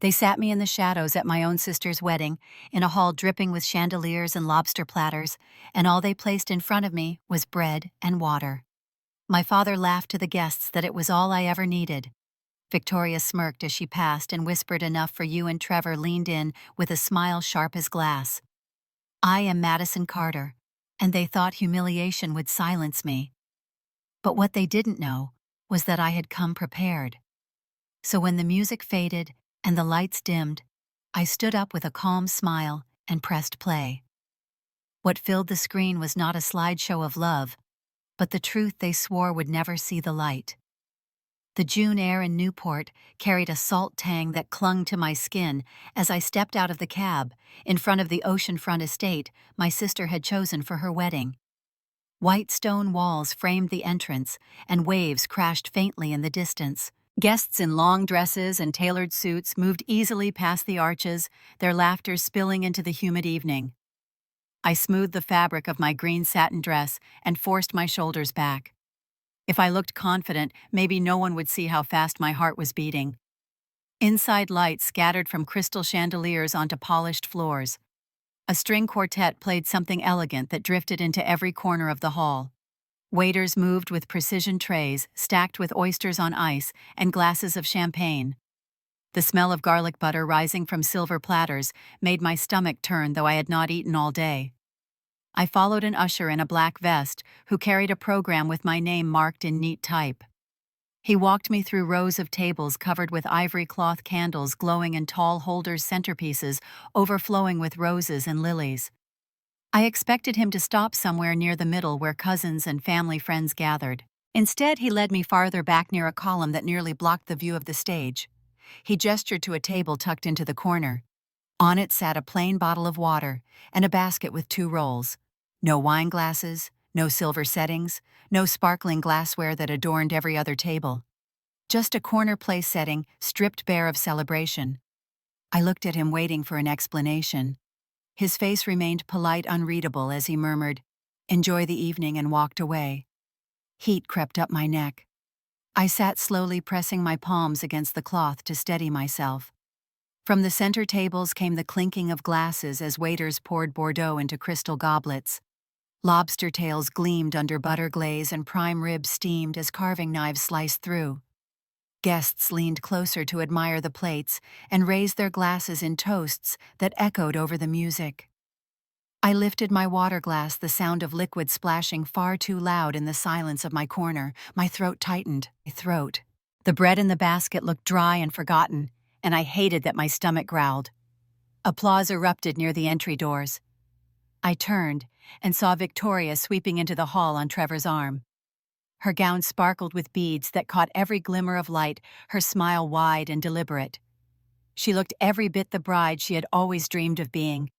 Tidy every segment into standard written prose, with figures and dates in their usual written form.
They sat me in the shadows at my own sister's wedding, in a hall dripping with chandeliers and lobster platters, and all they placed in front of me was bread and water. My father laughed to the guests that it was all I ever needed. Victoria smirked as she passed and whispered enough for you, and Trevor leaned in with a smile sharp as glass. I am Madison Carter, and they thought humiliation would silence me. But what they didn't know was that I had come prepared. So when the music faded and the lights dimmed, I stood up with a calm smile and pressed play. What filled the screen was not a slideshow of love, but the truth they swore would never see the light. The June air in Newport carried a salt tang that clung to my skin as I stepped out of the cab, in front of the oceanfront estate my sister had chosen for her wedding. White stone walls framed the entrance, and waves crashed faintly in the distance. Guests in long dresses and tailored suits moved easily past the arches, their laughter spilling into the humid evening. I smoothed the fabric of my green satin dress and forced my shoulders back. If I looked confident, maybe no one would see how fast my heart was beating. Inside lights scattered from crystal chandeliers onto polished floors. A string quartet played something elegant that drifted into every corner of the hall. Waiters moved with precision trays stacked with oysters on ice and glasses of champagne. The smell of garlic butter rising from silver platters made my stomach turn, though I had not eaten all day. I followed an usher in a black vest who carried a program with my name marked in neat type. He walked me through rows of tables covered with ivory cloth candles glowing in tall holders, centerpieces overflowing with roses and lilies. I expected him to stop somewhere near the middle where cousins and family friends gathered. Instead, he led me farther back near a column that nearly blocked the view of the stage. He gestured to a table tucked into the corner. On it sat a plain bottle of water and a basket with 2 rolls. No wine glasses, no silver settings, no sparkling glassware that adorned every other table. Just a corner place setting stripped bare of celebration. I looked at him, waiting for an explanation. His face remained polite, unreadable, as he murmured, "Enjoy the evening," and walked away. Heat crept up my neck. I sat slowly, pressing my palms against the cloth to steady myself. From the center tables came the clinking of glasses as waiters poured Bordeaux into crystal goblets. Lobster tails gleamed under butter glaze and prime ribs steamed as carving knives sliced through. Guests leaned closer to admire the plates and raised their glasses in toasts that echoed over the music. I lifted my water glass, the sound of liquid splashing far too loud in the silence of my corner. My throat tightened. The bread in the basket looked dry and forgotten, and I hated that my stomach growled. Applause erupted near the entry doors. I turned and saw Victoria sweeping into the hall on Trevor's arm. Her gown sparkled with beads that caught every glimmer of light, her smile wide and deliberate. She looked every bit the bride she had always dreamed of being.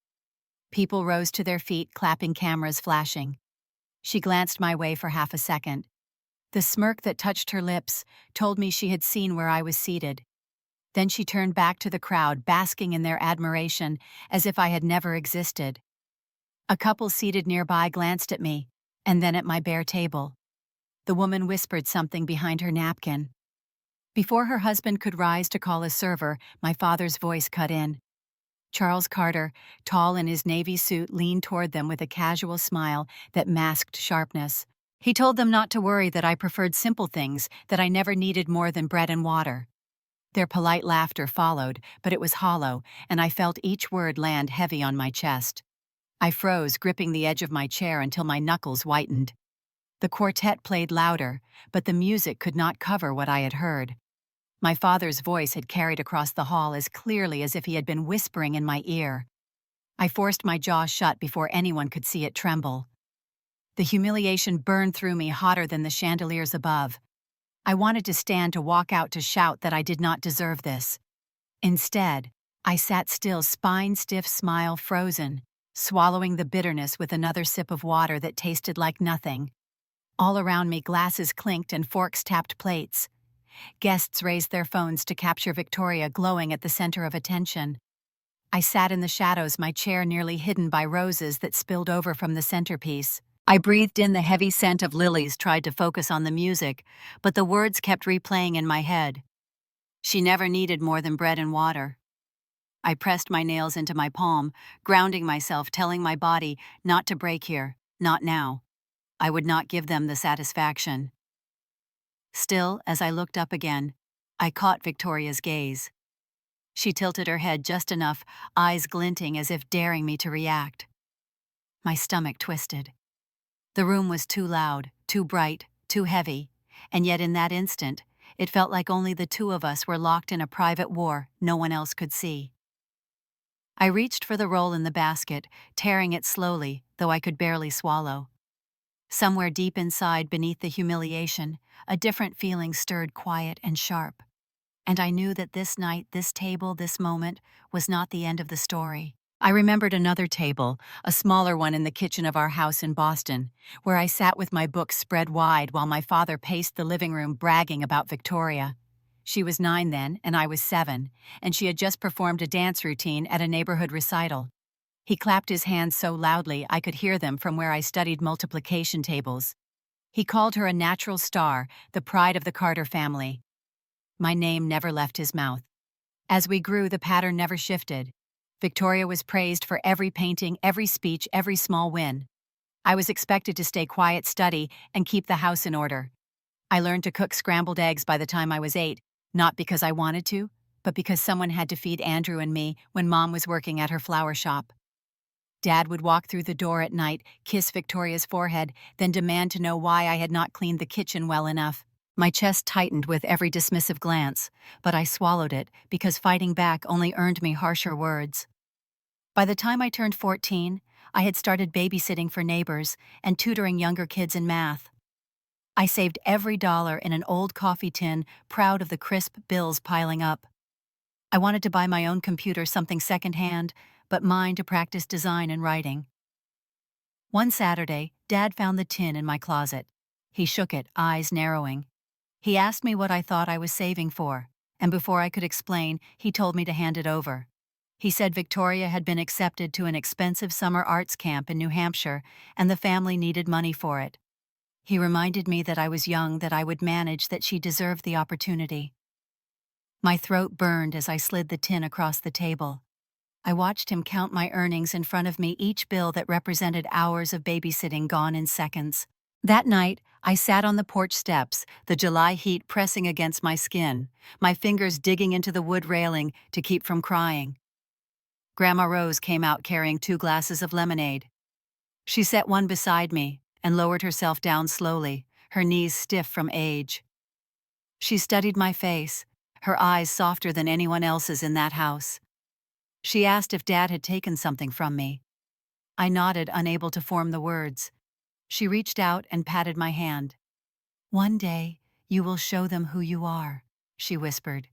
People rose to their feet, clapping, cameras flashing. She glanced my way for half a second. The smirk that touched her lips told me she had seen where I was seated. Then she turned back to the crowd, basking in their admiration, as if I had never existed. A couple seated nearby glanced at me, and then at my bare table. The woman whispered something behind her napkin. Before her husband could rise to call a server, my father's voice cut in. Charles Carter, tall in his navy suit, leaned toward them with a casual smile that masked sharpness. He told them not to worry, that I preferred simple things, that I never needed more than bread and water. Their polite laughter followed, but it was hollow, and I felt each word land heavy on my chest. I froze, gripping the edge of my chair until my knuckles whitened. The quartet played louder, but the music could not cover what I had heard. My father's voice had carried across the hall as clearly as if he had been whispering in my ear. I forced my jaw shut before anyone could see it tremble. The humiliation burned through me hotter than the chandeliers above. I wanted to stand, to walk out, to shout that I did not deserve this. Instead, I sat still, spine-stiff, smile frozen, swallowing the bitterness with another sip of water that tasted like nothing. All around me, glasses clinked and forks tapped plates. Guests raised their phones to capture Victoria glowing at the center of attention. I sat in the shadows, my chair nearly hidden by roses that spilled over from the centerpiece. I breathed in the heavy scent of lilies, tried to focus on the music, but the words kept replaying in my head. She never needed more than bread and water. I pressed my nails into my palm, grounding myself, telling my body not to break here, not now. I would not give them the satisfaction. Still, as I looked up again, I caught Victoria's gaze. She tilted her head just enough, eyes glinting as if daring me to react. My stomach twisted. The room was too loud, too bright, too heavy, and yet in that instant, it felt like only the two of us were locked in a private war no one else could see. I reached for the roll in the basket, tearing it slowly, though I could barely swallow. Somewhere deep inside, beneath the humiliation, a different feeling stirred, quiet and sharp. And I knew that this night, this table, this moment, was not the end of the story. I remembered another table, a smaller one in the kitchen of our house in Boston, where I sat with my books spread wide while my father paced the living room bragging about Victoria. She was 9 then, and I was 7, and she had just performed a dance routine at a neighborhood recital. He clapped his hands so loudly I could hear them from where I studied multiplication tables. He called her a natural star, the pride of the Carter family. My name never left his mouth. As we grew, the pattern never shifted. Victoria was praised for every painting, every speech, every small win. I was expected to stay quiet, study, and keep the house in order. I learned to cook scrambled eggs by the time I was 8, not because I wanted to, but because someone had to feed Andrew and me when Mom was working at her flower shop. Dad would walk through the door at night, kiss Victoria's forehead, then demand to know why I had not cleaned the kitchen well enough. My chest tightened with every dismissive glance, but I swallowed it because fighting back only earned me harsher words. By the time I turned 14, I had started babysitting for neighbors and tutoring younger kids in math. I saved every dollar in an old coffee tin, proud of the crisp bills piling up. I wanted to buy my own computer, something secondhand, but mine to practice design and writing. One Saturday, Dad found the tin in my closet. He shook it, eyes narrowing. He asked me what I thought I was saving for, and before I could explain, he told me to hand it over. He said Victoria had been accepted to an expensive summer arts camp in New Hampshire, and the family needed money for it. He reminded me that I was young, that I would manage, that she deserved the opportunity. My throat burned as I slid the tin across the table. I watched him count my earnings in front of me, each bill that represented hours of babysitting gone in seconds. That night, I sat on the porch steps, the July heat pressing against my skin, my fingers digging into the wood railing to keep from crying. Grandma Rose came out carrying 2 glasses of lemonade. She set one beside me and lowered herself down slowly, her knees stiff from age. She studied my face, her eyes softer than anyone else's in that house. She asked if Dad had taken something from me. I nodded, unable to form the words. She reached out and patted my hand. "One day, you will show them who you are," she whispered.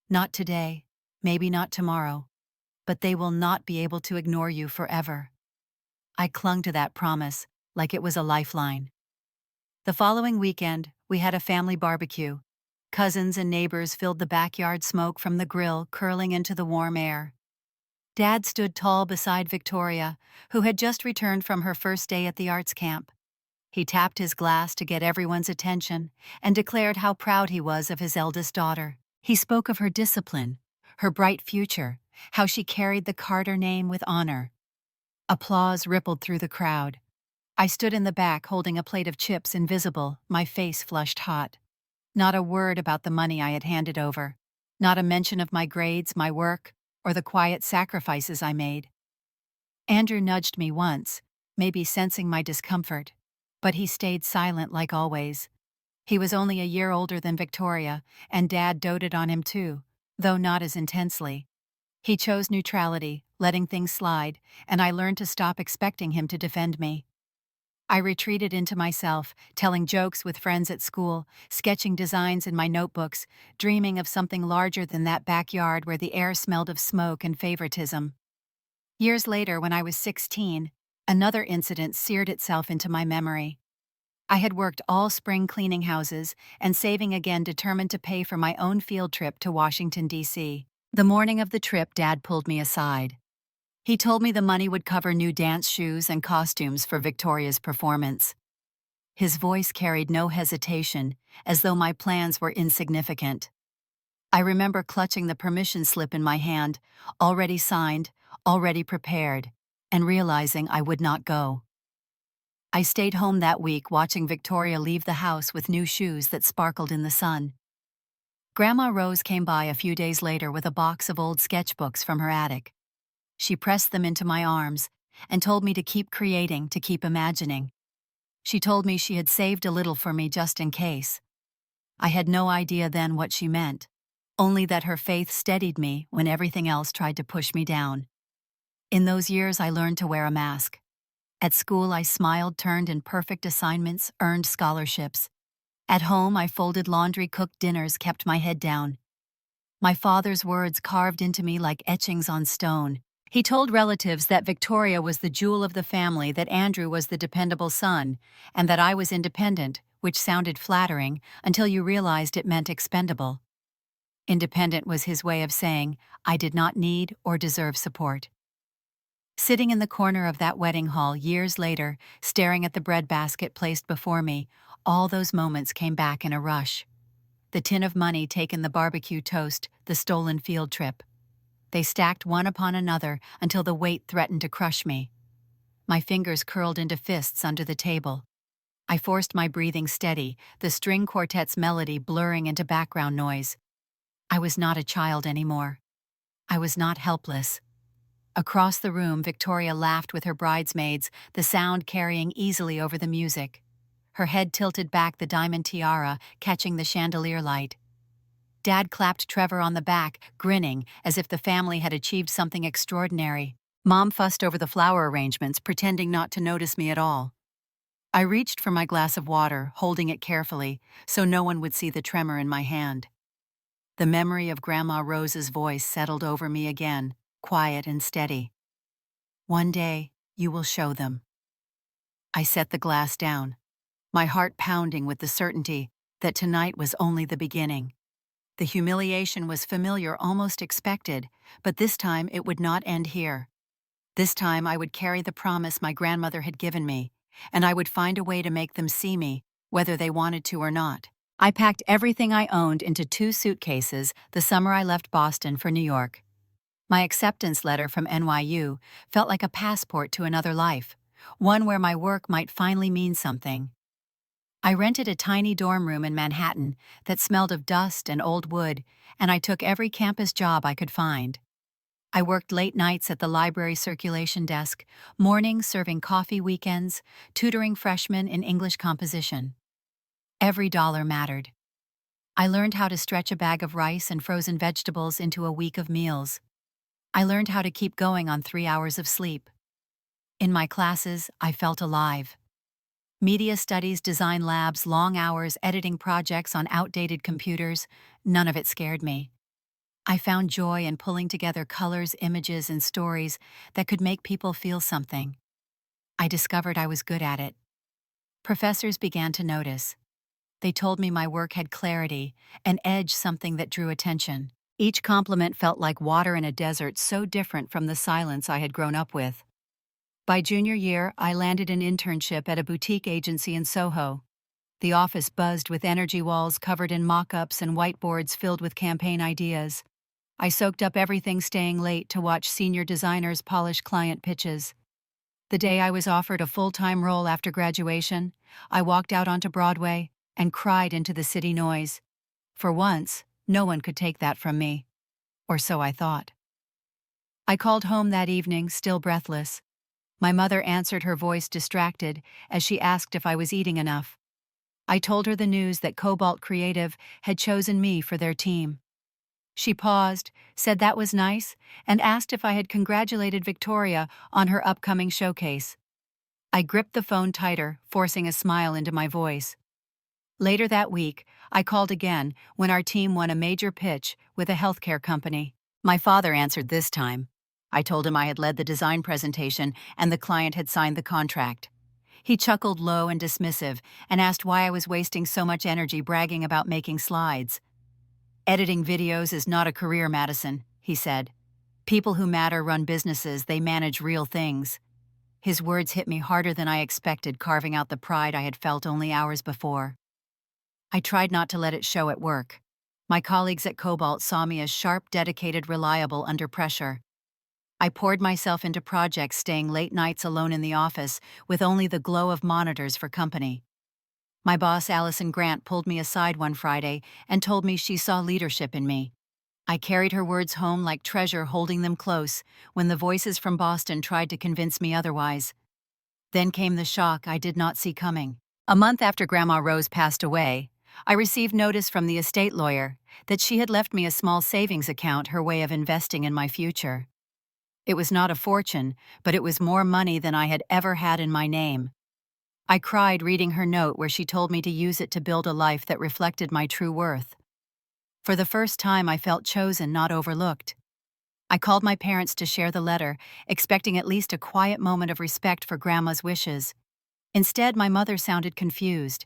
"Not today, maybe not tomorrow, but they will not be able to ignore you forever." I clung to that promise like it was a lifeline. The following weekend, we had a family barbecue. Cousins and neighbors filled the backyard, smoke from the grill curling into the warm air. Dad stood tall beside Victoria, who had just returned from her first day at the arts camp. He tapped his glass to get everyone's attention and declared how proud he was of his eldest daughter. He spoke of her discipline, her bright future, how she carried the Carter name with honor. Applause rippled through the crowd. I stood in the back holding a plate of chips, invisible, my face flushed hot. Not a word about the money I had handed over. Not a mention of my grades, my work, or the quiet sacrifices I made. Andrew nudged me once, maybe sensing my discomfort, but he stayed silent like always. He was only a year older than Victoria, and Dad doted on him too, though not as intensely. He chose neutrality, letting things slide, and I learned to stop expecting him to defend me. I retreated into myself, telling jokes with friends at school, sketching designs in my notebooks, dreaming of something larger than that backyard where the air smelled of smoke and favoritism. Years later, when I was 16, another incident seared itself into my memory. I had worked all spring cleaning houses and saving again, determined to pay for my own field trip to Washington, D.C. The morning of the trip, Dad pulled me aside. He told me the money would cover new dance shoes and costumes for Victoria's performance. His voice carried no hesitation, as though my plans were insignificant. I remember clutching the permission slip in my hand, already signed, already prepared, and realizing I would not go. I stayed home that week watching Victoria leave the house with new shoes that sparkled in the sun. Grandma Rose came by a few days later with a box of old sketchbooks from her attic. She pressed them into my arms and told me to keep creating, to keep imagining. She told me she had saved a little for me just in case. I had no idea then what she meant, only that her faith steadied me when everything else tried to push me down. In those years, I learned to wear a mask. At school, I smiled, turned in perfect assignments, earned scholarships. At home, I folded laundry, cooked dinners, kept my head down. My father's words carved into me like etchings on stone. He told relatives that Victoria was the jewel of the family, that Andrew was the dependable son, and that I was independent, which sounded flattering until you realized it meant expendable. Independent was his way of saying I did not need or deserve support. Sitting in the corner of that wedding hall years later, staring at the breadbasket placed before me, all those moments came back in a rush. The tin of money taken, the barbecue toast, the stolen field trip. They stacked one upon another until the weight threatened to crush me. My fingers curled into fists under the table. I forced my breathing steady, the string quartet's melody blurring into background noise. I was not a child anymore. I was not helpless. Across the room, Victoria laughed with her bridesmaids, the sound carrying easily over the music. Her head tilted back, the diamond tiara catching the chandelier light. Dad clapped Trevor on the back, grinning as if the family had achieved something extraordinary. Mom fussed over the flower arrangements, pretending not to notice me at all. I reached for my glass of water, holding it carefully, so no one would see the tremor in my hand. The memory of Grandma Rose's voice settled over me again, quiet and steady. One day, you will show them. I set the glass down, my heart pounding with the certainty that tonight was only the beginning. The humiliation was familiar, almost expected, but this time it would not end here. This time I would carry the promise my grandmother had given me, and I would find a way to make them see me, whether they wanted to or not. I packed everything I owned into 2 suitcases the summer I left Boston for New York. My acceptance letter from NYU felt like a passport to another life, one where my work might finally mean something. I rented a tiny dorm room in Manhattan that smelled of dust and old wood, and I took every campus job I could find. I worked late nights at the library circulation desk, mornings serving coffee, weekends, tutoring freshmen in English composition. Every dollar mattered. I learned how to stretch a bag of rice and frozen vegetables into a week of meals. I learned how to keep going on 3 hours of sleep. In my classes, I felt alive. Media studies, design labs, long hours editing projects on outdated computers, none of it scared me. I found joy in pulling together colors, images, and stories that could make people feel something. I discovered I was good at it. Professors began to notice. They told me my work had clarity, an edge, something that drew attention. Each compliment felt like water in a desert, so different from the silence I had grown up with. By junior year, I landed an internship at a boutique agency in Soho. The office buzzed with energy, walls covered in mock-ups and whiteboards filled with campaign ideas. I soaked up everything, staying late to watch senior designers polish client pitches. The day I was offered a full-time role after graduation, I walked out onto Broadway and cried into the city noise. For once, no one could take that from me. Or so I thought. I called home that evening, still breathless. My mother answered, her voice distracted, as she asked if I was eating enough. I told her the news that Cobalt Creative had chosen me for their team. She paused, said that was nice, and asked if I had congratulated Victoria on her upcoming showcase. I gripped the phone tighter, forcing a smile into my voice. Later that week, I called again when our team won a major pitch with a healthcare company. My father answered this time. I told him I had led the design presentation and the client had signed the contract. He chuckled low and dismissive and asked why I was wasting so much energy bragging about making slides. Editing videos is not a career, Madison, he said. People who matter run businesses, they manage real things. His words hit me harder than I expected, carving out the pride I had felt only hours before. I tried not to let it show at work. My colleagues at Cobalt saw me as sharp, dedicated, reliable under pressure. I poured myself into projects, staying late nights alone in the office, with only the glow of monitors for company. My boss, Allison Grant, pulled me aside one Friday and told me she saw leadership in me. I carried her words home like treasure, holding them close, when the voices from Boston tried to convince me otherwise. Then came the shock I did not see coming. A month after Grandma Rose passed away, I received notice from the estate lawyer that she had left me a small savings account, her way of investing in my future. It was not a fortune, but it was more money than I had ever had in my name. I cried reading her note where she told me to use it to build a life that reflected my true worth. For the first time, I felt chosen, not overlooked. I called my parents to share the letter, expecting at least a quiet moment of respect for Grandma's wishes. Instead, my mother sounded confused.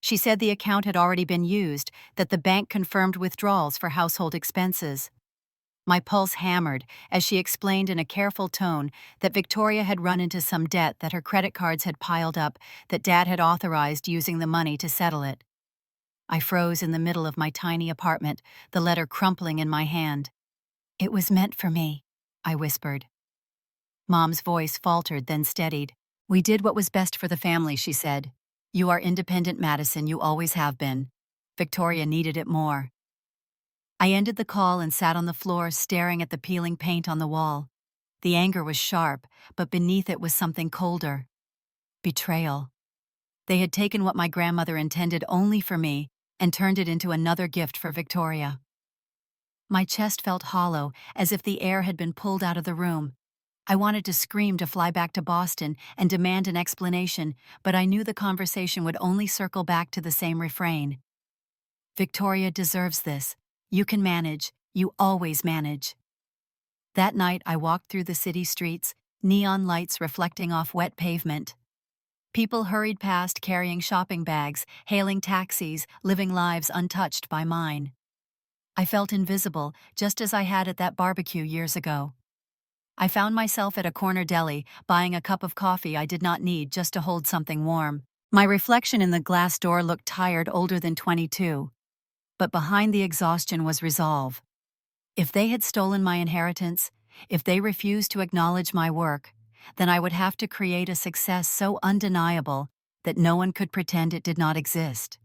She said the account had already been used, that the bank confirmed withdrawals for household expenses. My pulse hammered as she explained in a careful tone that Victoria had run into some debt that her credit cards had piled up, that Dad had authorized using the money to settle it. I froze in the middle of my tiny apartment, the letter crumpling in my hand. "It was meant for me," I whispered. Mom's voice faltered, then steadied. "We did what was best for the family," she said. "You are independent, Madison, you always have been. Victoria needed it more." I ended the call and sat on the floor, staring at the peeling paint on the wall. The anger was sharp, but beneath it was something colder. Betrayal. They had taken what my grandmother intended only for me and turned it into another gift for Victoria. My chest felt hollow, as if the air had been pulled out of the room. I wanted to scream, to fly back to Boston and demand an explanation, but I knew the conversation would only circle back to the same refrain. "Victoria deserves this. You can manage. You always manage." That night I walked through the city streets, neon lights reflecting off wet pavement. People hurried past carrying shopping bags, hailing taxis, living lives untouched by mine. I felt invisible, just as I had at that barbecue years ago. I found myself at a corner deli, buying a cup of coffee I did not need just to hold something warm. My reflection in the glass door looked tired, older than 22. But behind the exhaustion was resolve. If they had stolen my inheritance, if they refused to acknowledge my work, then I would have to create a success so undeniable that no one could pretend it did not exist.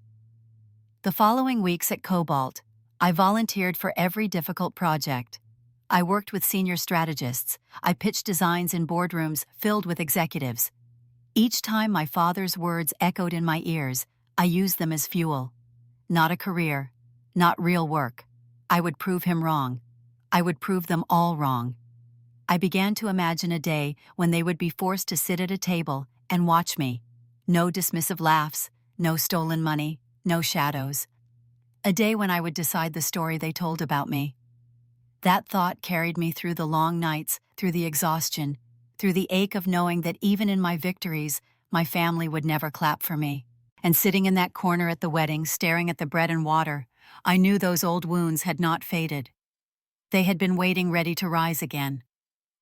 The following weeks at Cobalt, I volunteered for every difficult project. I worked with senior strategists. I pitched designs in boardrooms filled with executives. Each time my father's words echoed in my ears, I used them as fuel. Not a career, not real work. I would prove him wrong. I would prove them all wrong. I began to imagine a day when they would be forced to sit at a table and watch me. No dismissive laughs, no stolen money, no shadows. A day when I would decide the story they told about me. That thought carried me through the long nights, through the exhaustion, through the ache of knowing that even in my victories, my family would never clap for me. And sitting in that corner at the wedding, staring at the bread and water, I knew those old wounds had not faded. They had been waiting, ready to rise again.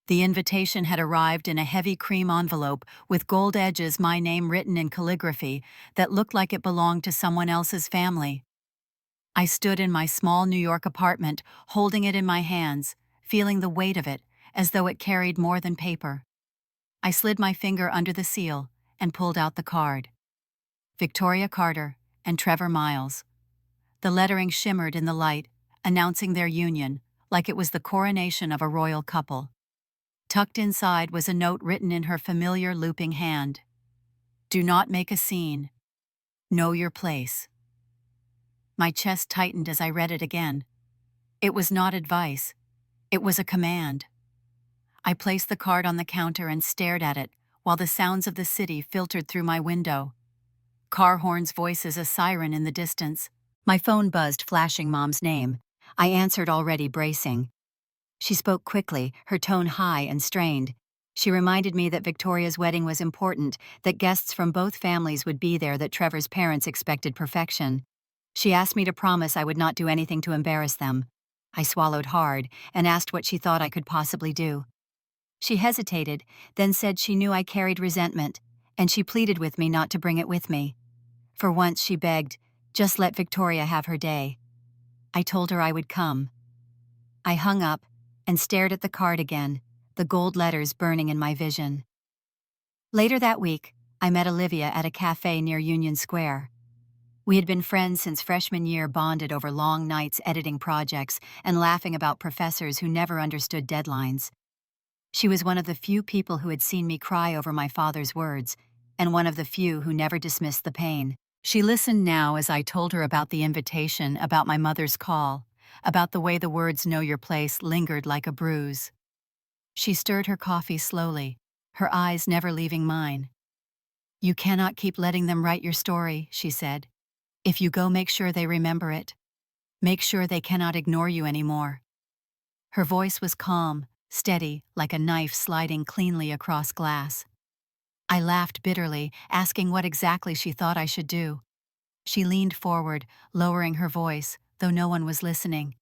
The invitation had arrived in a heavy cream envelope with gold edges, my name written in calligraphy that looked like it belonged to someone else's family. I stood in my small New York apartment, holding it in my hands, feeling the weight of it, as though it carried more than paper. I slid my finger under the seal and pulled out the card. Victoria Carter and Trevor Miles. The lettering shimmered in the light, announcing their union, like it was the coronation of a royal couple. Tucked inside was a note written in her familiar looping hand. "Do not make a scene. Know your place." My chest tightened as I read it again. It was not advice. It was a command. I placed the card on the counter and stared at it, while the sounds of the city filtered through my window. Car horns, voices, a siren in the distance. My phone buzzed, flashing Mom's name. I answered, already bracing. She spoke quickly, her tone high and strained. She reminded me that Victoria's wedding was important, that guests from both families would be there, that Trevor's parents expected perfection. She asked me to promise I would not do anything to embarrass them. I swallowed hard and asked what she thought I could possibly do. She hesitated, then said she knew I carried resentment, and she pleaded with me not to bring it with me. For once, she begged, just let Victoria have her day. I told her I would come. I hung up and stared at the card again, the gold letters burning in my vision. Later that week, I met Olivia at a cafe near Union Square. We had been friends since freshman year, bonded over long nights editing projects and laughing about professors who never understood deadlines. She was one of the few people who had seen me cry over my father's words, and one of the few who never dismissed the pain. She listened now as I told her about the invitation, about my mother's call, about the way the words "know your place" lingered like a bruise. She stirred her coffee slowly, her eyes never leaving mine. "You cannot keep letting them write your story," she said. "If you go, make sure they remember it. Make sure they cannot ignore you anymore." Her voice was calm, steady, like a knife sliding cleanly across glass. I laughed bitterly, asking what exactly she thought I should do. She leaned forward, lowering her voice, though no one was listening.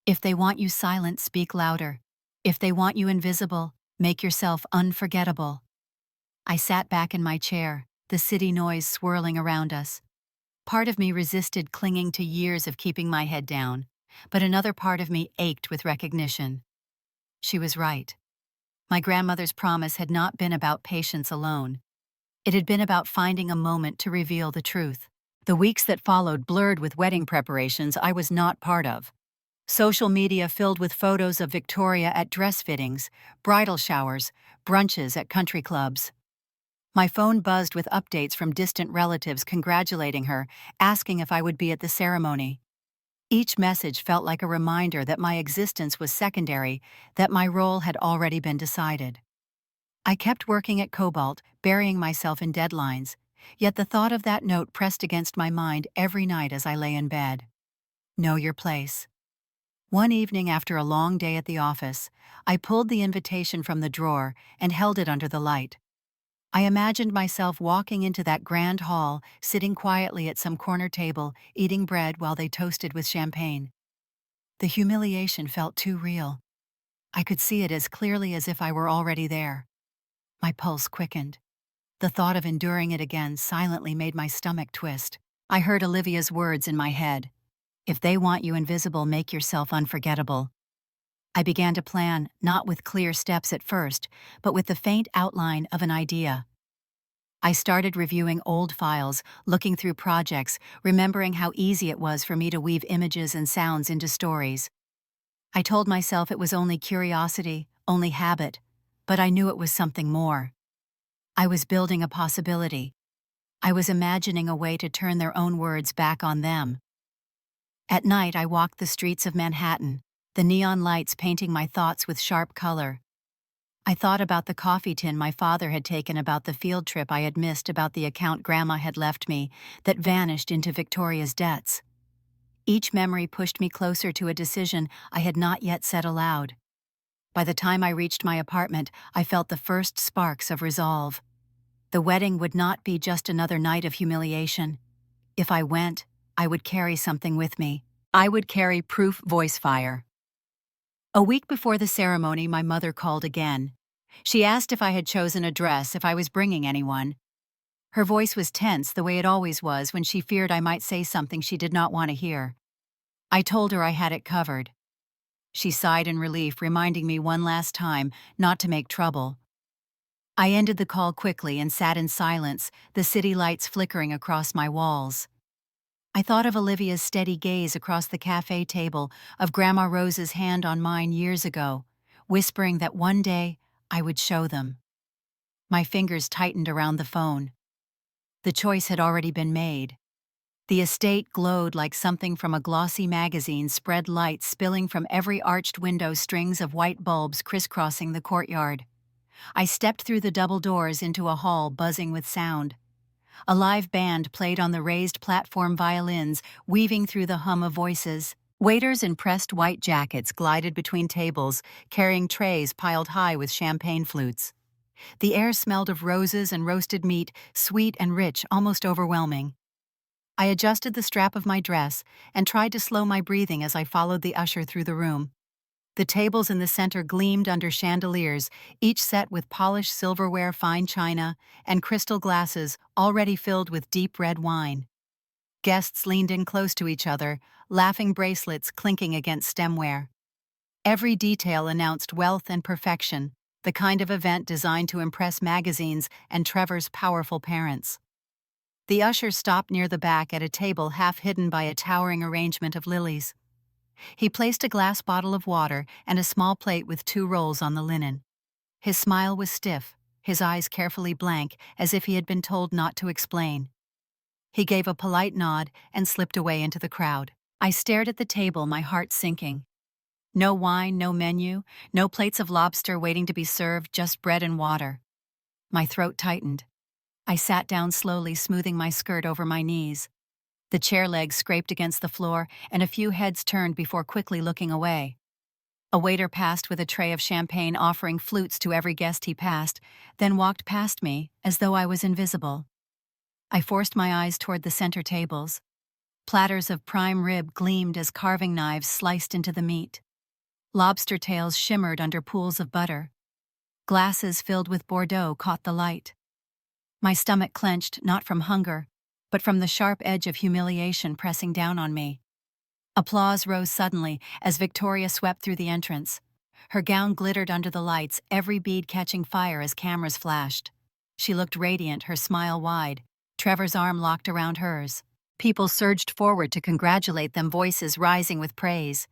"If they want you silent, speak louder. If they want you invisible, make yourself unforgettable." I sat back in my chair, the city noise swirling around us. Part of me resisted clinging to years of keeping my head down, but another part of me ached with recognition. She was right. My grandmother's promise had not been about patience alone. It had been about finding a moment to reveal the truth. The weeks that followed blurred with wedding preparations I was not part of. Social media filled with photos of Victoria at dress fittings, bridal showers, brunches at country clubs. My phone buzzed with updates from distant relatives congratulating her, asking if I would be at the ceremony. Each message felt like a reminder that my existence was secondary, that my role had already been decided. I kept working at Cobalt, burying myself in deadlines, yet the thought of that note pressed against my mind every night as I lay in bed. Know your place. One evening after a long day at the office, I pulled the invitation from the drawer and held it under the light. I imagined myself walking into that grand hall, sitting quietly at some corner table, eating bread while they toasted with champagne. The humiliation felt too real. I could see it as clearly as if I were already there. My pulse quickened. The thought of enduring it again silently made my stomach twist. I heard Olivia's words in my head. "If they want you invisible, make yourself unforgettable." I began to plan, not with clear steps at first, but with the faint outline of an idea. I started reviewing old files, looking through projects, remembering how easy it was for me to weave images and sounds into stories. I told myself it was only curiosity, only habit, but I knew it was something more. I was building a possibility. I was imagining a way to turn their own words back on them. At night, I walked the streets of Manhattan, the neon lights painting my thoughts with sharp color. I thought about the coffee tin my father had taken, about the field trip I had missed, about the account Grandma had left me that vanished into Victoria's debts. Each memory pushed me closer to a decision I had not yet said aloud. By the time I reached my apartment, I felt the first sparks of resolve. The wedding would not be just another night of humiliation. If I went, I would carry something with me. I would carry proof. Voice fire. A week before the ceremony, my mother called again. She asked if I had chosen a dress, if I was bringing anyone. Her voice was tense, the way it always was when she feared I might say something she did not want to hear. I told her I had it covered. She sighed in relief, reminding me one last time not to make trouble. I ended the call quickly and sat in silence, the city lights flickering across my walls. I thought of Olivia's steady gaze across the cafe table, of Grandma Rose's hand on mine years ago, whispering that one day I would show them. My fingers tightened around the phone. The choice had already been made. The estate glowed like something from a glossy magazine, spread lights spilling from every arched window, strings of white bulbs crisscrossing the courtyard. I stepped through the double doors into a hall buzzing with sound. A live band played on the raised platform violins, weaving through the hum of voices. Waiters in pressed white jackets glided between tables, carrying trays piled high with champagne flutes. The air smelled of roses and roasted meat, sweet and rich, almost overwhelming. I adjusted the strap of my dress and tried to slow my breathing as I followed the usher through the room. The tables in the center gleamed under chandeliers, each set with polished silverware, fine china, and crystal glasses already filled with deep red wine. Guests leaned in close to each other, laughing bracelets clinking against stemware. Every detail announced wealth and perfection, the kind of event designed to impress magazines and Trevor's powerful parents. The usher stopped near the back at a table half hidden by a towering arrangement of lilies. He placed a glass bottle of water and a small plate with 2 rolls on the linen. His smile was stiff, his eyes carefully blank, as if he had been told not to explain. He gave a polite nod and slipped away into the crowd. I stared at the table, my heart sinking. No wine, no menu, no plates of lobster waiting to be served, just bread and water. My throat tightened. I sat down slowly, smoothing my skirt over my knees. The chair legs scraped against the floor, and a few heads turned before quickly looking away. A waiter passed with a tray of champagne, offering flutes to every guest he passed, then walked past me as though I was invisible. I forced my eyes toward the center tables. Platters of prime rib gleamed as carving knives sliced into the meat. Lobster tails shimmered under pools of butter. Glasses filled with Bordeaux caught the light. My stomach clenched, not from hunger, but from the sharp edge of humiliation pressing down on me. Applause rose suddenly as Victoria swept through the entrance. Her gown glittered under the lights, every bead catching fire as cameras flashed. She looked radiant, her smile wide. Trevor's arm locked around hers. People surged forward to congratulate them, voices rising with praise.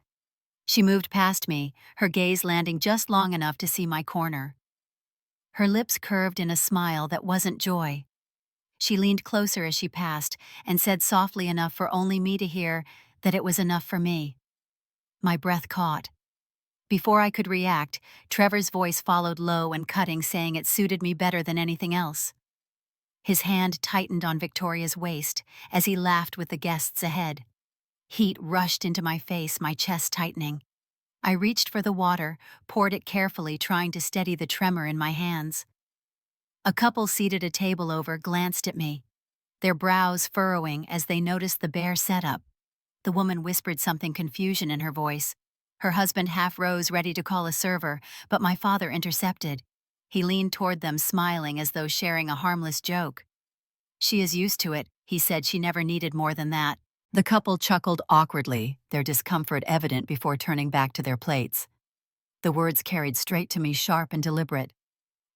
She moved past me, her gaze landing just long enough to see my corner. Her lips curved in a smile that wasn't joy. She leaned closer as she passed and said softly enough for only me to hear that it was enough for me. My breath caught. Before I could react, Trevor's voice followed, low and cutting, saying it suited me better than anything else. His hand tightened on Victoria's waist as he laughed with the guests ahead. Heat rushed into my face, my chest tightening. I reached for the water, poured it carefully, trying to steady the tremor in my hands. A couple seated a table over glanced at me, their brows furrowing as they noticed the bare setup. The woman whispered something, confusion in her voice. Her husband half rose, ready to call a server, but my father intercepted. He leaned toward them, smiling as though sharing a harmless joke. "She is used to it," he said. "She never needed more than that." The couple chuckled awkwardly, their discomfort evident before turning back to their plates. The words carried straight to me, sharp and deliberate.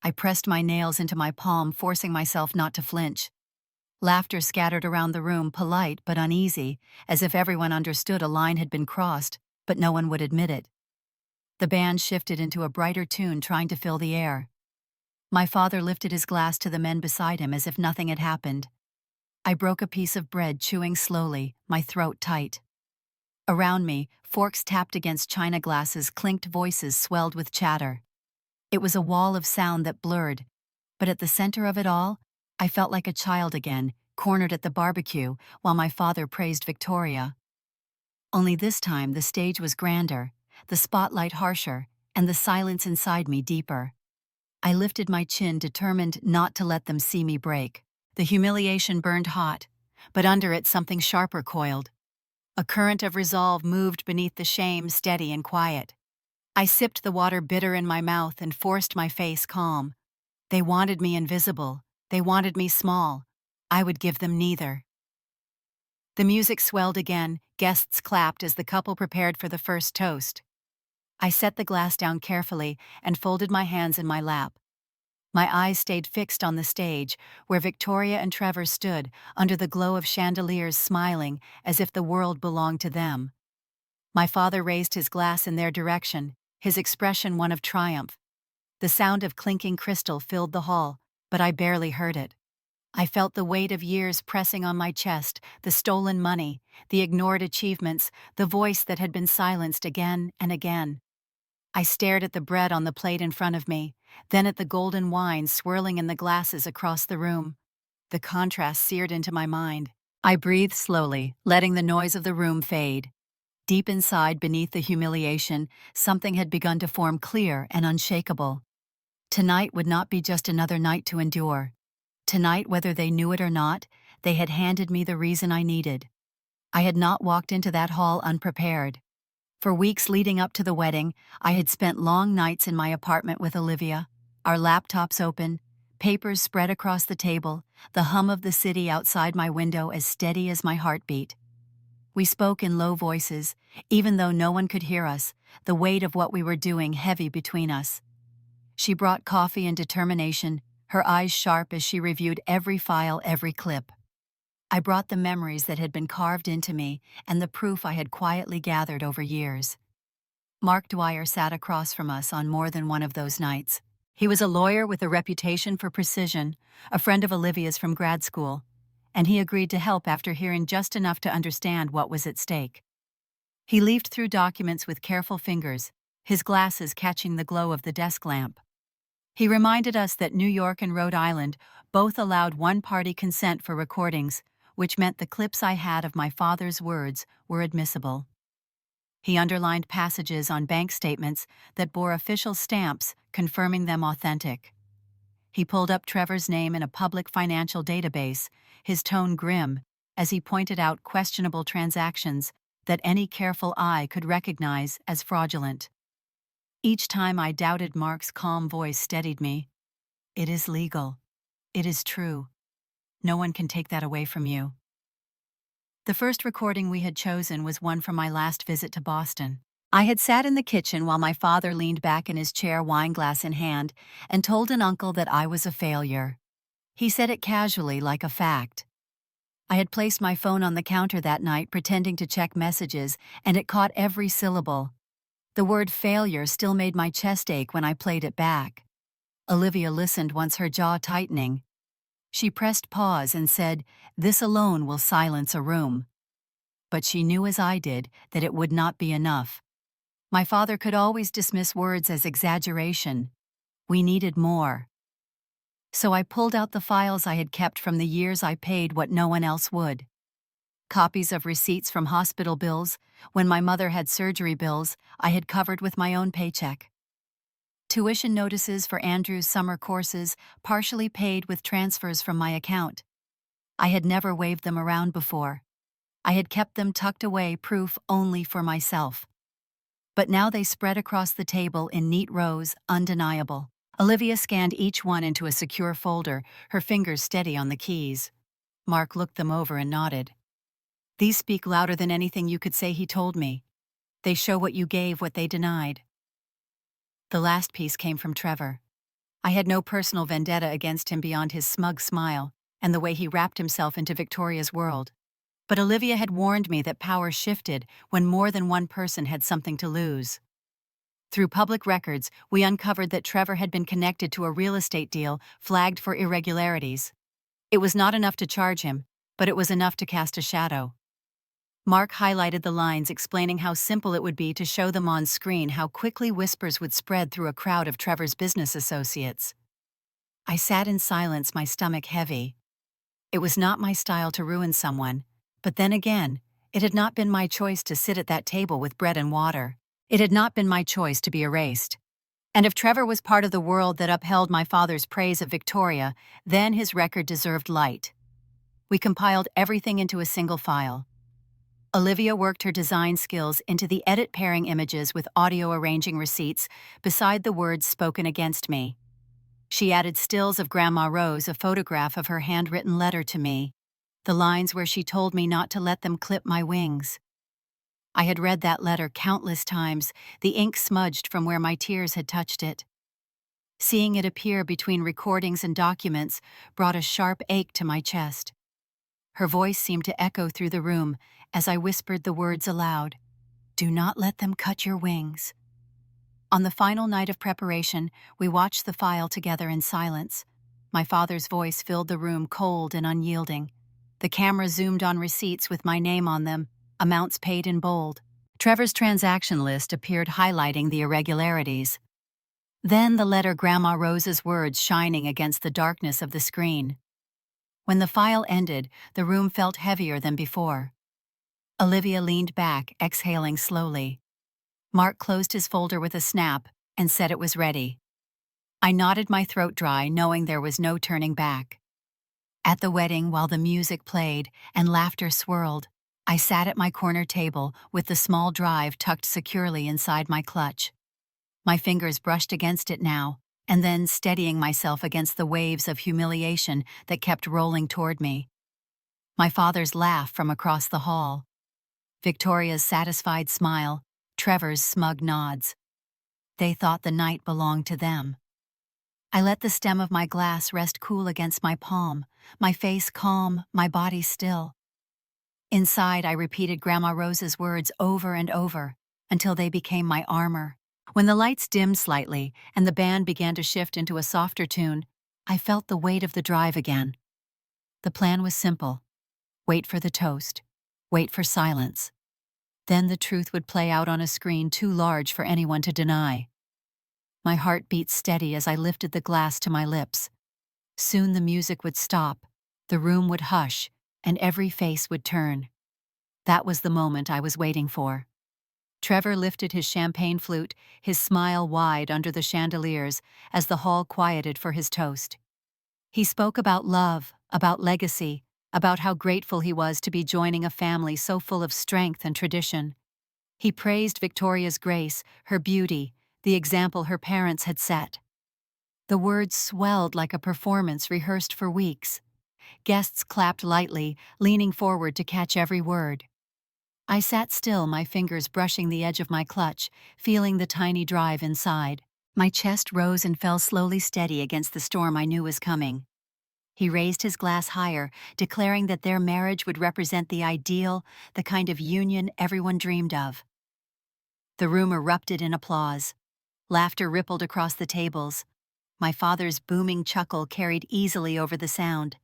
I pressed my nails into my palm, forcing myself not to flinch. Laughter scattered around the room, polite but uneasy, as if everyone understood a line had been crossed, but no one would admit it. The band shifted into a brighter tune, trying to fill the air. My father lifted his glass to the men beside him as if nothing had happened. I broke a piece of bread, chewing slowly, my throat tight. Around me, forks tapped against china glasses, clinked, voices swelled with chatter. It was a wall of sound that blurred, but at the center of it all, I felt like a child again, cornered at the barbecue, while my father praised Victoria. Only this time the stage was grander, the spotlight harsher, and the silence inside me deeper. I lifted my chin, determined not to let them see me break. The humiliation burned hot, but under it something sharper coiled. A current of resolve moved beneath the shame, steady and quiet. I sipped the water, bitter in my mouth, and forced my face calm. They wanted me invisible. They wanted me small. I would give them neither. The music swelled again, guests clapped as the couple prepared for the first toast. I set the glass down carefully and folded my hands in my lap. My eyes stayed fixed on the stage, where Victoria and Trevor stood, under the glow of chandeliers, smiling as if the world belonged to them. My father raised his glass in their direction, his expression one of triumph. The sound of clinking crystal filled the hall, but I barely heard it. I felt the weight of years pressing on my chest, the stolen money, the ignored achievements, the voice that had been silenced again and again. I stared at the bread on the plate in front of me, then at the golden wine swirling in the glasses across the room. The contrast seared into my mind. I breathed slowly, letting the noise of the room fade. Deep inside, beneath the humiliation, something had begun to form, clear and unshakable. Tonight would not be just another night to endure. Tonight, whether they knew it or not, they had handed me the reason I needed. I had not walked into that hall unprepared. For weeks leading up to the wedding, I had spent long nights in my apartment with Olivia, our laptops open, papers spread across the table, the hum of the city outside my window as steady as my heartbeat. We spoke in low voices, even though no one could hear us, the weight of what we were doing heavy between us. She brought coffee and determination, her eyes sharp as she reviewed every file, every clip. I brought the memories that had been carved into me and the proof I had quietly gathered over years. Mark Dwyer sat across from us on more than one of those nights. He was a lawyer with a reputation for precision, a friend of Olivia's from grad school, and he agreed to help after hearing just enough to understand what was at stake. He leafed through documents with careful fingers, his glasses catching the glow of the desk lamp. He reminded us that New York and Rhode Island both allowed one-party consent for recordings, which meant the clips I had of my father's words were admissible. He underlined passages on bank statements that bore official stamps confirming them authentic. He pulled up Trevor's name in a public financial database, his tone grim, as he pointed out questionable transactions that any careful eye could recognize as fraudulent. Each time I doubted, Mark's calm voice steadied me. "It is legal. It is true. No one can take that away from you." The first recording we had chosen was one from my last visit to Boston. I had sat in the kitchen while my father leaned back in his chair, wineglass in hand, and told an uncle that I was a failure. He said it casually, like a fact. I had placed my phone on the counter that night, pretending to check messages, and it caught every syllable. The word failure still made my chest ache when I played it back. Olivia listened, once her jaw tightening. She pressed pause and said, "This alone will silence a room." But she knew as I did that it would not be enough. My father could always dismiss words as exaggeration. We needed more. So I pulled out the files I had kept from the years I paid what no one else would. Copies of receipts from hospital bills, when my mother had surgery bills, I had covered with my own paycheck. Tuition notices for Andrew's summer courses, partially paid with transfers from my account. I had never waved them around before. I had kept them tucked away, proof only for myself. But now they spread across the table in neat rows, undeniable. Olivia scanned each one into a secure folder, her fingers steady on the keys. Mark looked them over and nodded. "These speak louder than anything you could say," he told me. "They show what you gave, what they denied." The last piece came from Trevor. I had no personal vendetta against him beyond his smug smile and the way he wrapped himself into Victoria's world. But Olivia had warned me that power shifted when more than one person had something to lose. Through public records, we uncovered that Trevor had been connected to a real estate deal flagged for irregularities. It was not enough to charge him, but it was enough to cast a shadow. Mark highlighted the lines, explaining how simple it would be to show them on screen, how quickly whispers would spread through a crowd of Trevor's business associates. I sat in silence, my stomach heavy. It was not my style to ruin someone, but then again, it had not been my choice to sit at that table with bread and water. It had not been my choice to be erased. And if Trevor was part of the world that upheld my father's praise of Victoria, then his record deserved light. We compiled everything into a single file. Olivia worked her design skills into the edit, pairing images with audio, arranging receipts beside the words spoken against me. She added stills of Grandma Rose, a photograph of her handwritten letter to me, the lines where she told me not to let them clip my wings. I had read that letter countless times, the ink smudged from where my tears had touched it. Seeing it appear between recordings and documents brought a sharp ache to my chest. Her voice seemed to echo through the room as I whispered the words aloud. "Do not let them cut your wings." On the final night of preparation, we watched the file together in silence. My father's voice filled the room, cold and unyielding. The camera zoomed on receipts with my name on them, amounts paid in bold. Trevor's transaction list appeared, highlighting the irregularities. Then the letter, Grandma Rose's words shining against the darkness of the screen. When the file ended, the room felt heavier than before. Olivia leaned back, exhaling slowly. Mark closed his folder with a snap and said it was ready. I nodded, my throat dry, knowing there was no turning back. At the wedding, while the music played and laughter swirled, I sat at my corner table with the small drive tucked securely inside my clutch. My fingers brushed against it now, and then steadying myself against the waves of humiliation that kept rolling toward me. My father's laugh from across the hall. Victoria's satisfied smile, Trevor's smug nods. They thought the night belonged to them. I let the stem of my glass rest cool against my palm, my face calm, my body still. Inside, I repeated Grandma Rose's words over and over, until they became my armor. When the lights dimmed slightly and the band began to shift into a softer tune, I felt the weight of the drive again. The plan was simple. Wait for the toast. Wait for silence. Then the truth would play out on a screen too large for anyone to deny. My heart beat steady as I lifted the glass to my lips. Soon the music would stop, the room would hush, and every face would turn. That was the moment I was waiting for. Trevor lifted his champagne flute, his smile wide under the chandeliers, as the hall quieted for his toast. He spoke about love, about legacy, about how grateful he was to be joining a family so full of strength and tradition. He praised Victoria's grace, her beauty, the example her parents had set. The words swelled like a performance rehearsed for weeks. Guests clapped lightly, leaning forward to catch every word. I sat still, my fingers brushing the edge of my clutch, feeling the tiny drive inside. My chest rose and fell slowly steady against the storm I knew was coming. He raised his glass higher, declaring that their marriage would represent the ideal, the kind of union everyone dreamed of. The room erupted in applause. Laughter rippled across the tables. My father's booming chuckle carried easily over the sound.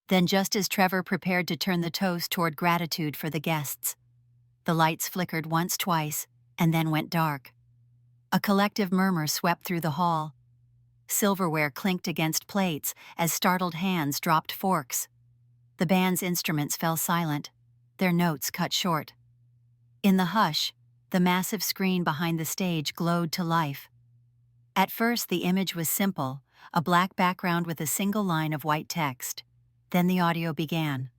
Then, just as Trevor prepared to turn the toast toward gratitude for the guests, the lights flickered once, twice, and then went dark. A collective murmur swept through the hall. Silverware clinked against plates as startled hands dropped forks. The band's instruments fell silent, their notes cut short. In the hush, the massive screen behind the stage glowed to life. At first, the image was simple, a black background with a single line of white text. Then the audio began.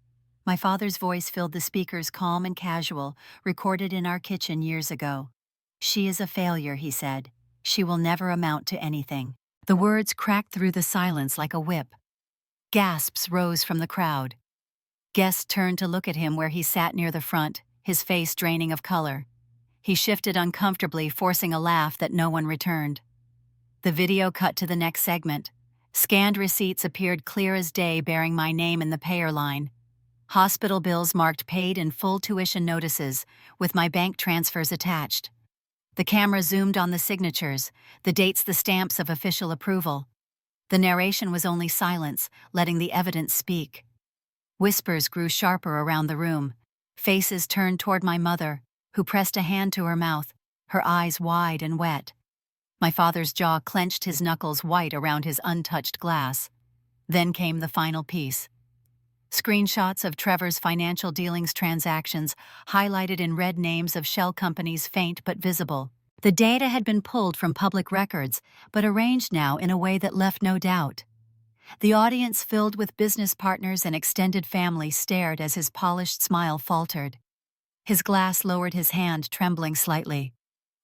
My father's voice filled the speakers, calm and casual, recorded in our kitchen years ago. "She is a failure," he said. "She will never amount to anything." The words cracked through the silence like a whip. Gasps rose from the crowd. Guests turned to look at him where he sat near the front, his face draining of color. He shifted uncomfortably, forcing a laugh that no one returned. The video cut to the next segment. Scanned receipts appeared clear as day, bearing my name in the payer line. Hospital bills marked paid in full, tuition notices, with my bank transfers attached. The camera zoomed on the signatures, the dates, the stamps of official approval. The narration was only silence, letting the evidence speak. Whispers grew sharper around the room. Faces turned toward my mother, who pressed a hand to her mouth, her eyes wide and wet. My father's jaw clenched, his knuckles white around his untouched glass. Then came the final piece. Screenshots of Trevor's financial dealings, transactions, highlighted in red, names of shell companies faint but visible. The data had been pulled from public records, but arranged now in a way that left no doubt. The audience, filled with business partners and extended family, stared as his polished smile faltered. His glass lowered, his hand trembling slightly.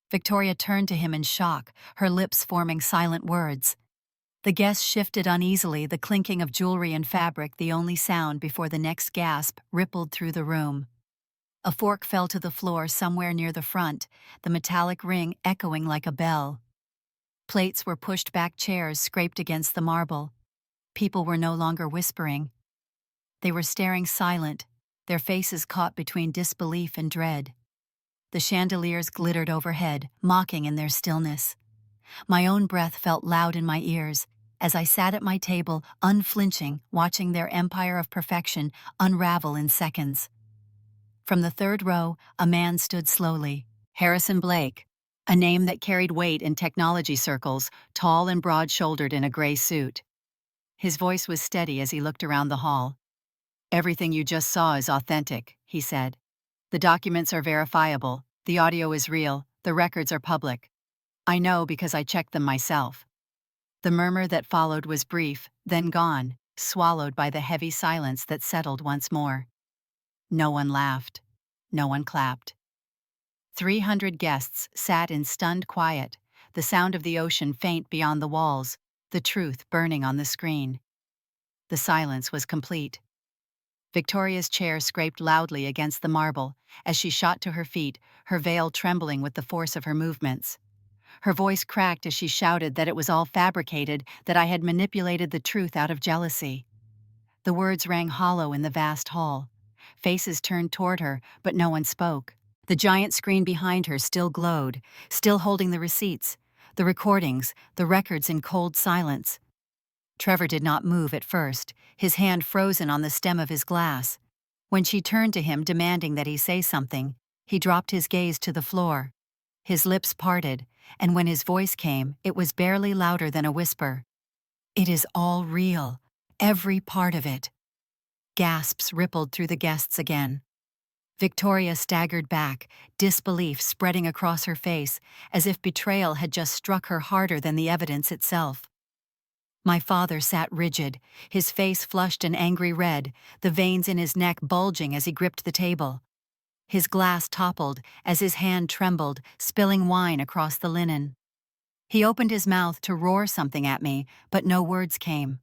Victoria turned to him in shock, her lips forming silent words. The guests shifted uneasily, the clinking of jewelry and fabric the only sound before the next gasp rippled through the room. A fork fell to the floor somewhere near the front, the metallic ring echoing like a bell. Plates were pushed back, chairs scraped against the marble. People were no longer whispering. They were staring silent, their faces caught between disbelief and dread. The chandeliers glittered overhead, mocking in their stillness. My own breath felt loud in my ears as I sat at my table, unflinching, watching their empire of perfection unravel in seconds. From the third row, a man stood slowly. Harrison Blake, a name that carried weight in technology circles, tall and broad-shouldered in a gray suit. His voice was steady as he looked around the hall. "Everything you just saw is authentic," he said. "The documents are verifiable, the audio is real, the records are public. I know because I checked them myself." The murmur that followed was brief, then gone, swallowed by the heavy silence that settled once more. No one laughed. No one clapped. 300 guests sat in stunned quiet, the sound of the ocean faint beyond the walls, the truth burning on the screen. The silence was complete. Victoria's chair scraped loudly against the marble as she shot to her feet, her veil trembling with the force of her movements. Her voice cracked as she shouted that it was all fabricated, that I had manipulated the truth out of jealousy. The words rang hollow in the vast hall. Faces turned toward her, but no one spoke. The giant screen behind her still glowed, still holding the receipts, the recordings, the records in cold silence. Trevor did not move at first, his hand frozen on the stem of his glass. When she turned to him demanding that he say something, he dropped his gaze to the floor. His lips parted, and when his voice came, it was barely louder than a whisper. "It is all real, every part of it." Gasps rippled through the guests again. Victoria staggered back, disbelief spreading across her face, as if betrayal had just struck her harder than the evidence itself. My father sat rigid, his face flushed an angry red, the veins in his neck bulging as he gripped the table. His glass toppled as his hand trembled, spilling wine across the linen. He opened his mouth to roar something at me, but no words came.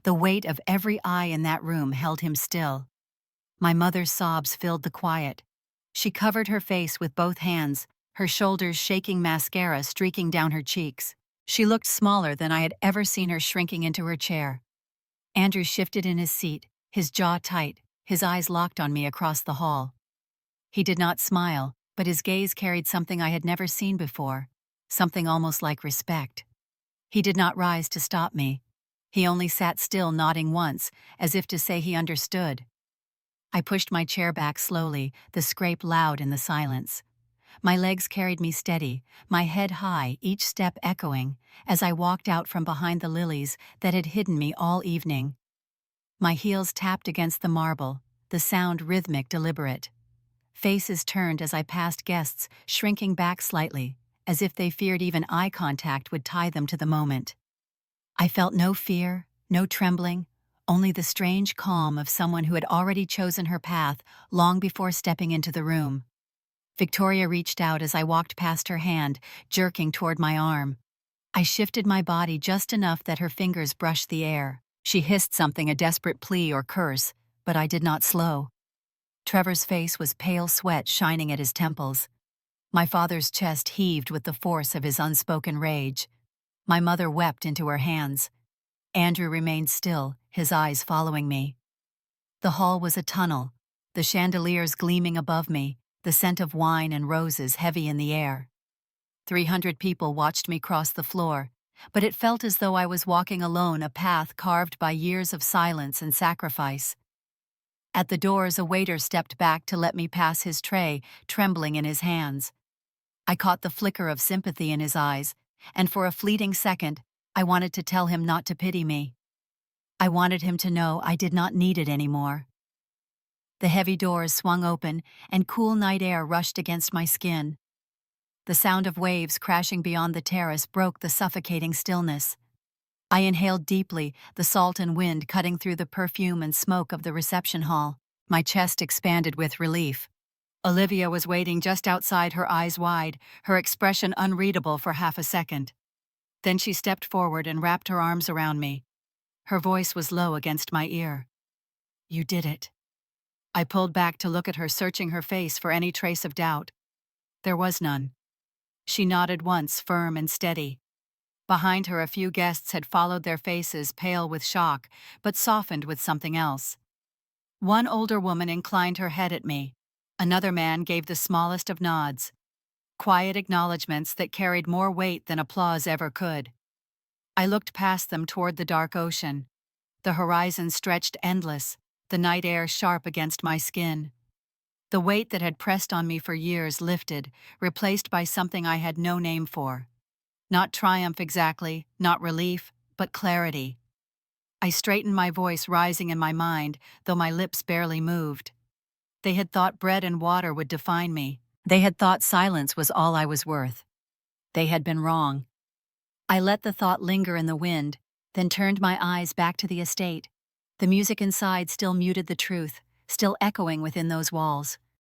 The weight of every eye in that room held him still. My mother's sobs filled the quiet. She covered her face with both hands, her shoulders shaking, mascara streaking down her cheeks. She looked smaller than I had ever seen her, shrinking into her chair. Andrew shifted in his seat, his jaw tight, his eyes locked on me across the hall. He did not smile, but his gaze carried something I had never seen before, something almost like respect. He did not rise to stop me. He only sat still, nodding once, as if to say he understood. I pushed my chair back slowly, the scrape loud in the silence. My legs carried me steady, my head high, each step echoing, as I walked out from behind the lilies that had hidden me all evening. My heels tapped against the marble, the sound rhythmic, deliberate. Faces turned as I passed guests, shrinking back slightly, as if they feared even eye contact would tie them to the moment. I felt no fear, no trembling, only the strange calm of someone who had already chosen her path long before stepping into the room. Victoria reached out as I walked past her hand, jerking toward my arm. I shifted my body just enough that her fingers brushed the air. She hissed something, a desperate plea or curse, but I did not slow. Trevor's face was pale sweat shining at his temples. My father's chest heaved with the force of his unspoken rage. My mother wept into her hands. Andrew remained still, his eyes following me. The hall was a tunnel, the chandeliers gleaming above me, the scent of wine and roses heavy in the air. 300 people watched me cross the floor, but it felt as though I was walking alone, a path carved by years of silence and sacrifice. At the doors, a waiter stepped back to let me pass his tray, trembling in his hands. I caught the flicker of sympathy in his eyes, and for a fleeting second, I wanted to tell him not to pity me. I wanted him to know I did not need it anymore. The heavy doors swung open, and cool night air rushed against my skin. The sound of waves crashing beyond the terrace broke the suffocating stillness. I inhaled deeply, the salt and wind cutting through the perfume and smoke of the reception hall. My chest expanded with relief. Olivia was waiting just outside, her eyes wide, her expression unreadable for half a second. Then she stepped forward and wrapped her arms around me. Her voice was low against my ear. "You did it." I pulled back to look at her, searching her face for any trace of doubt. There was none. She nodded once, firm and steady. Behind her, a few guests had followed, their faces pale with shock, but softened with something else. One older woman inclined her head at me. Another man gave the smallest of nods. Quiet acknowledgments that carried more weight than applause ever could. I looked past them toward the dark ocean. The horizon stretched endless, the night air sharp against my skin. The weight that had pressed on me for years lifted, replaced by something I had no name for. Not triumph exactly, not relief, but clarity. I straightened, my voice rising in my mind, though my lips barely moved. They had thought bread and water would define me. They had thought silence was all I was worth. They had been wrong. I let the thought linger in the wind, then turned my eyes back to the estate. The music inside still muted the truth, still echoing within those walls.